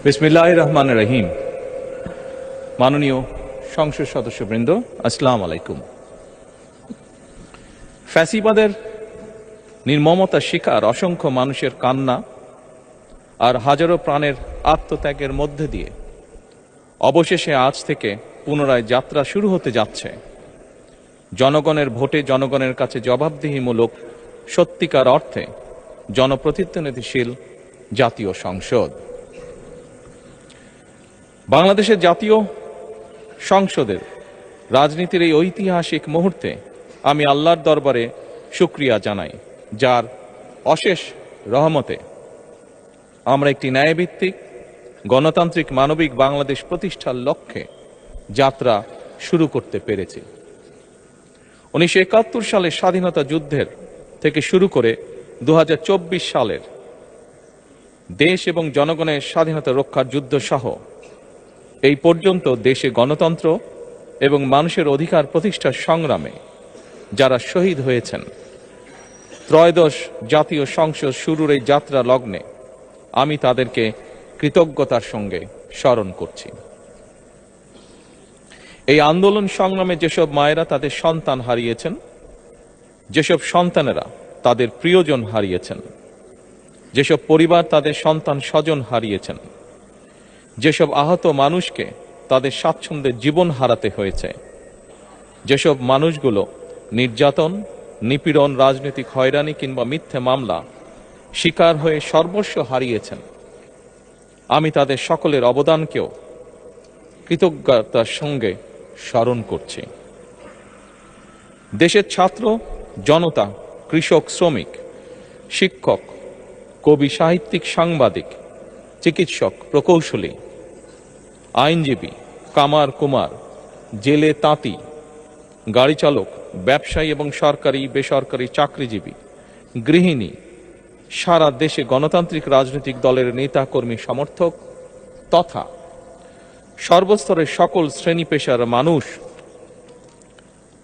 বিসমিল্লাহির রহমানির রহিম। মাননীয় সংসদ সদস্যবৃন্দ, আসসালামু আলাইকুম। ফ্যাসিবাদের নির্মমতার শিকার অসংখ্য মানুষের কান্না আর হাজারো প্রাণের আত্মত্যাগের মধ্যে দিয়ে অবশেষে আজ থেকে পুনরায় যাত্রা শুরু হতে যাচ্ছে জনগণের ভোটে জনগণের কাছে জবাবদিহিমূলক সত্যিকার অর্থে জনপ্রতিনিধিশীল জাতীয় সংসদ। বাংলাদেশের জাতীয় সংসদের রাজনীতির এই ঐতিহাসিক মুহূর্তে আমি আল্লাহর দরবারে শুকরিয়া জানাই, যার অশেষ রহমতে আমরা একটি ন্যায়ভিত্তিক গণতান্ত্রিক মানবিক বাংলাদেশ প্রতিষ্ঠার লক্ষ্যে যাত্রা শুরু করতে পেরেছি। 1971 সালের স্বাধীনতা যুদ্ধের থেকে শুরু করে 2024 সালের দেশ এবং জনগণের স্বাধীনতা রক্ষার যুদ্ধ সহ এই পর্যন্ত দেশে গণতন্ত্র এবং মানুষের অধিকার প্রতিষ্ঠার সংগ্রামে যারা শহীদ হয়েছেন, ত্রয়োদশ জাতীয় সংসদ শুরুর এই যাত্রা লগ্নে আমি তাদেরকে কৃতজ্ঞতার সঙ্গে স্মরণ করছি। এই আন্দোলন সংগ্রামে যেসব মায়েরা তাদের সন্তান হারিয়েছেন, যেসব সন্তানেরা তাদের প্রিয়জন হারিয়েছেন, যেসব পরিবার তাদের সন্তান স্বজন হারিয়েছেন, যেসব আহত মানুষকে তাদের স্বাচ্ছন্দ্যে জীবন হারাতে হয়েছে, যেসব মানুষগুলো নির্যাতন, নিপীড়ন, রাজনৈতিক হয়রানি কিংবা মিথ্যে মামলা শিকার হয়ে সর্বস্ব হারিয়েছেন, আমি তাদের সকলের অবদানকেও কৃতজ্ঞতার সঙ্গে স্মরণ করছি। দেশের ছাত্র জনতা, কৃষক, শ্রমিক, শিক্ষক, কবি, সাহিত্যিক, সাংবাদিক, চিকিৎসক, প্রকৌশলী, আইনজীবী, কামার কুমার, জেলে তাঁতি, গাড়ি চালক, ব্যবসায়ী এবং সরকারি বেসরকারি চাকরিজীবী, গৃহিণী, সারা দেশে গণতান্ত্রিক রাজনৈতিক দলের নেতা কর্মী সমর্থক তথা সর্বস্তরের সকল শ্রেণী পেশার মানুষ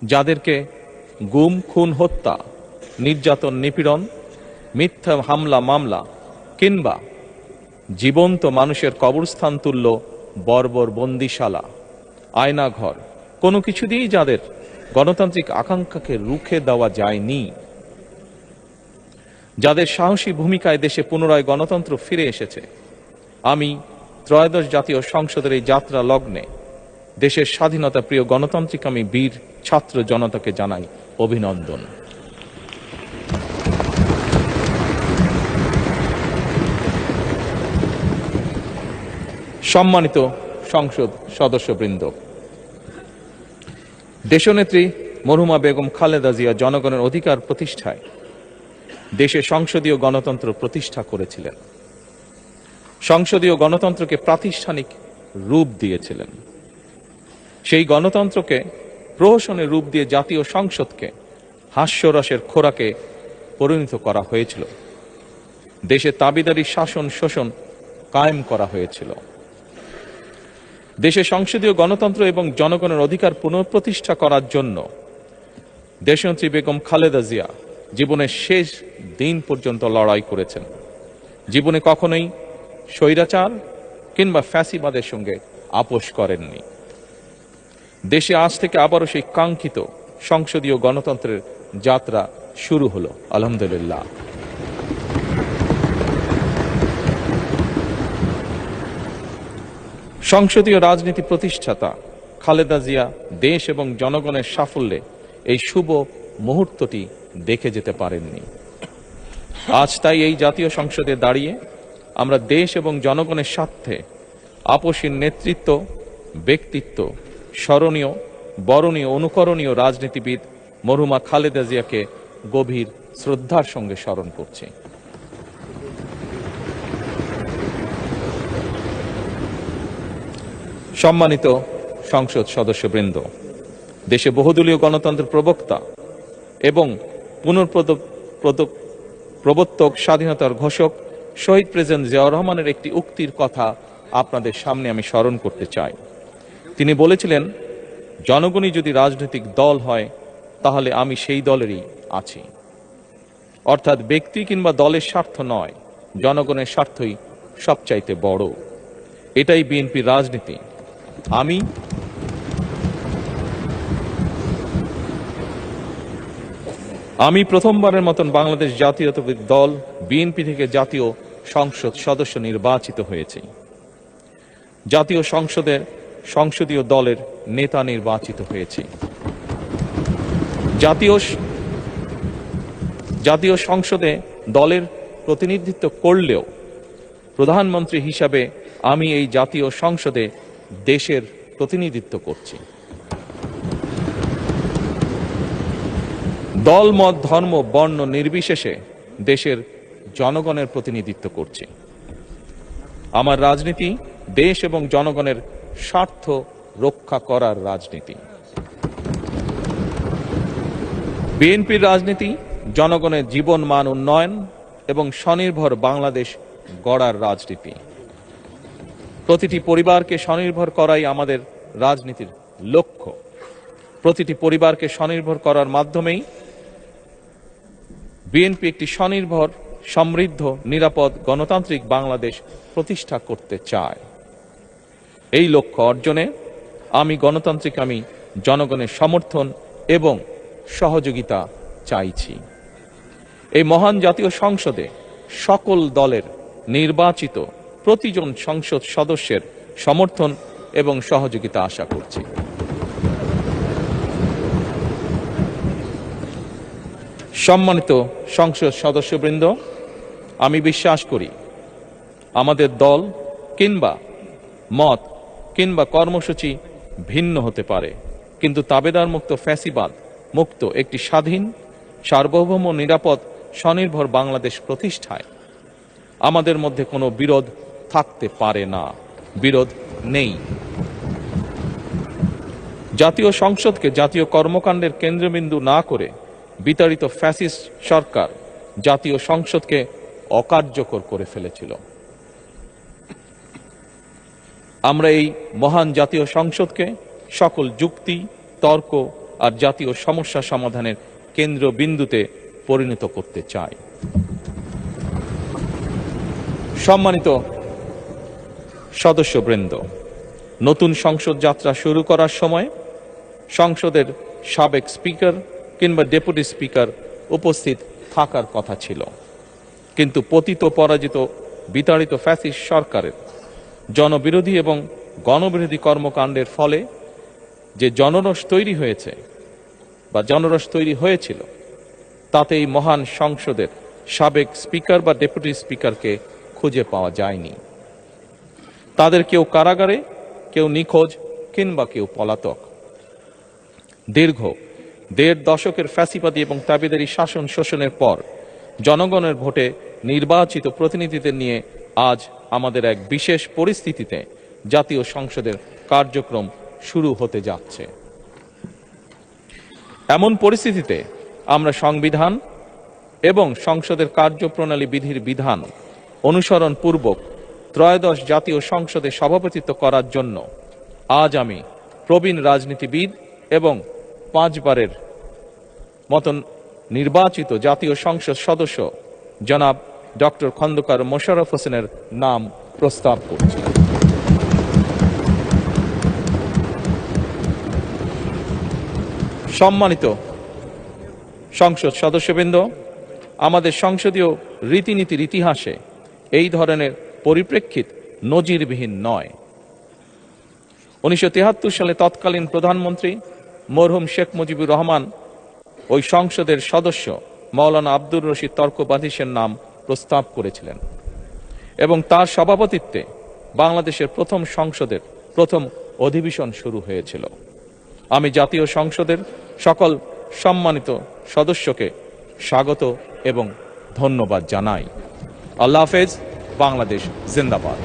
যাদেরকে গুম, খুন, হত্যা, নির্যাতন, নিপীড়ন, মিথ্যা হামলা মামলা কিংবা জীবন্ত মানুষের কবরস্থান তুল্য বর্বর বন্দিশালা, আয়নাঘর, কোনো কিছু দিয়েই যাদের গণতান্ত্রিক আকাঙ্ক্ষাকে রুখে দেওয়া যায়নি, যাদের সাহসী ভূমিকায় দেশে পুনরায় গণতন্ত্র ফিরে এসেছে, আমি ত্রয়োদশ জাতীয় সংসদের এই যাত্রা লগ্নে দেশের স্বাধীনতা প্রিয় গণতান্ত্রিক আমি বীর ছাত্র জনতাকে জানাই অভিনন্দন। সম্মানিত সংসদ সদস্যবৃন্দ, দেশনেত্রী মরহুমা বেগম খালেদা জিয়া জনগণের অধিকার প্রতিষ্ঠায় দেশে সংসদীয় গণতন্ত্র প্রতিষ্ঠা করেছিলেন, সংসদীয় গণতন্ত্রকে প্রাতিষ্ঠানিক রূপ দিয়েছিলেন। সেই গণতন্ত্রকে প্রহসনের রূপ দিয়ে জাতীয় সংসদকে হাস্যরসের খোরাকে পরিণত করা হয়েছিল। দেশে তাবিদারি শাসন শোষণ কায়েম করা হয়েছিল। দেশে সংসদীয় গণতন্ত্র এবং জনগণের অধিকার পুনঃপ্রতিষ্ঠা করার জন্য দেশনেত্রী বেগম খালেদা জিয়া জীবনের শেষ দিন পর্যন্ত লড়াই করেছেন। জীবনে কখনোই স্বৈরাচার কিংবা ফ্যাসিবাদের সঙ্গে আপোষ করেননি। দেশে আজ থেকে আবারও সেই কাঙ্ক্ষিত সংসদীয় গণতন্ত্রের যাত্রা শুরু হলো, আলহামদুলিল্লাহ। সংসদীয় রাজনীতি প্রতিষ্ঠাতা খালেদা জিয়া দেশ এবং জনগণের সাফল্যে এই শুভ মুহূর্তটি দেখে যেতে পারেননি। আজ তাই এই জাতীয় সংসদে দাঁড়িয়ে আমরা দেশ এবং জনগণের স্বার্থে আপসীর নেতৃত্ব, ব্যক্তিত্ব, স্মরণীয়, বরণীয়, অনুকরণীয় রাজনীতিবিদ মরহুমা খালেদা জিয়াকে গভীর শ্রদ্ধার সঙ্গে স্মরণ করছি। সম্মানিত সংসদ সদস্যবৃন্দ, দেশে বহুদলীয় গণতন্ত্রের প্রবক্তা এবং প্রবর্তক, স্বাধীনতার ঘোষক শহীদ প্রেসিডেন্ট জিয়াউর রহমানের একটি উক্তির কথা আপনাদের সামনে আমি স্মরণ করতে চাই। তিনি বলেছিলেন, জনগণই যদি রাজনৈতিক দল হয় তাহলে আমি সেই দলেরই আছি। অর্থাৎ ব্যক্তি কিংবা দলের স্বার্থ নয়, জনগণের স্বার্থই সবচাইতে বড়। এটাই বিএনপির রাজনীতি। আমি প্রথমবারের মতন বাংলাদেশ জাতীয়তাবাদী দল বিএনপি থেকে জাতীয় সংসদ সদস্য নির্বাচিত হয়েছে। জাতীয় সংসদের সংসদীয় দলের নেতা নির্বাচিত হয়েছে। জাতীয় সংসদে দলের প্রতিনিধিত্ব করলেও প্রধানমন্ত্রী হিসাবে আমি এই জাতীয় সংসদে দেশের প্রতিনিধিত্ব করছি। দল, মত, ধর্ম, বর্ণ নির্বিশেষে দেশের জনগণের প্রতিনিধিত্ব করছি। আমার রাজনীতি দেশ এবং জনগণের স্বার্থ রক্ষা করার রাজনীতি। বিএনপির রাজনীতি জনগণের জীবন মান উন্নয়ন এবং স্বনির্ভর বাংলাদেশ গড়ার রাজনীতি। প্রতিটি পরিবারকে স্বনির্ভর করাই আমাদের রাজনীতির লক্ষ্য। প্রতিটি পরিবারকে স্বনির্ভর করার মাধ্যমেই বিএনপি একটি স্বনির্ভর, সমৃদ্ধ, নিরাপদ, গণতান্ত্রিক বাংলাদেশ প্রতিষ্ঠা করতে চায়। এই লক্ষ্য অর্জনে আমি জনগণের সমর্থন এবং সহযোগিতা চাইছি। এই মহান জাতীয় সংসদে সকল দলের নির্বাচিত প্রতিজন সংসদ সদস্যের সমর্থন এবং সহযোগিতা আশা করছি। সম্মানিত সংসদ সদস্যবৃন্দ, আমি বিশ্বাস করি আমাদের দল কিংবা মত কিংবা কর্মসূচি ভিন্ন হতে পারে, কিন্তু তাবেদার মুক্ত, ফ্যাসিবাদ মুক্ত একটি স্বাধীন, সার্বভৌম, নিরাপদ, স্বনির্ভর বাংলাদেশ প্রতিষ্ঠায় আমাদের মধ্যে কোনো বিরোধ থাকতে পারে না, বিরোধ নেই। জাতীয় সংসদকে জাতীয় কর্মকাণ্ডের কেন্দ্রবিন্দু না করে বিতাড়িত ফ্যাসিস্ট সরকার জাতীয় সংসদকে অকার্যকর করে ফেলেছিল। আমরা এই মহান জাতীয় সংসদকে সকল যুক্তি, তর্ক আর জাতীয় সমস্যা সমাধানের কেন্দ্রবিন্দুতে পরিণত করতে চাই। সম্মানিত সদস্যবৃন্দ, নতুন সংসদ যাত্রা শুরু করার সময় সংসদের সাবেক স্পিকার কিংবা ডেপুটি স্পিকার উপস্থিত থাকার কথা ছিল, কিন্তু পতিত, পরাজিত, বিতাড়িত ফ্যাসিস্ট সরকারের জনবিরোধী এবং গণবিরোধী কর্মকাণ্ডের ফলে যে জনরোষ তৈরি হয়েছিল তাতে এই মহান সংসদের সাবেক স্পিকার বা ডেপুটি স্পিকারকে খুঁজে পাওয়া যায়নি। তাদের কেউ কারাগারে, কেউ নিখোঁজ কিংবা কেউ পলাতক। দীর্ঘ ১.৫ দশকের ফ্যাসিবাদী এবং তাবেদারি শাসন শোষণের পর জনগণের ভোটে নির্বাচিত প্রতিনিধিদের নিয়ে আজ আমাদের এক বিশেষ পরিস্থিতিতে জাতীয় সংসদের কার্যক্রম শুরু হতে যাচ্ছে। এমন পরিস্থিতিতে আমরা সংবিধান এবং সংসদের কার্যপ্রণালী বিধির বিধান অনুসরণ পূর্বক ত্রয়োদশ জাতীয় সংসদে সভাপতিত্ব করার জন্য আজ আমি প্রবীণ রাজনীতিবিদ এবং 5 বারের মতন নির্বাচিত জাতীয় সংসদ সদস্য জনাব ডক্টর খন্দকার মোশাররফ হোসেনের নাম প্রস্তাব করছি। সম্মানিত সংসদ সদস্যবৃন্দ, আমাদের সংসদীয় রীতিনীতির ইতিহাসে এই ধরনের পরিপ্রেক্ষিত নজিরবিহীন নয়। 1973 সালে তৎকালীন প্রধানমন্ত্রী মরহুম শেখ মুজিবুর রহমান ওই সংসদের সদস্য মাওলানা আব্দুর রশিদ তর্কবাদীশের নাম প্রস্তাব করেছিলেন এবং তার সভাপতিত্বে বাংলাদেশের প্রথম সংসদের প্রথম অধিবেশন শুরু হয়েছিল। আমি জাতীয় সংসদের সকল সম্মানিত সদস্যকে স্বাগত এবং ধন্যবাদ জানাই। আল্লাহ হাফেজ। বাংলাদেশ জিন্দাবাদ।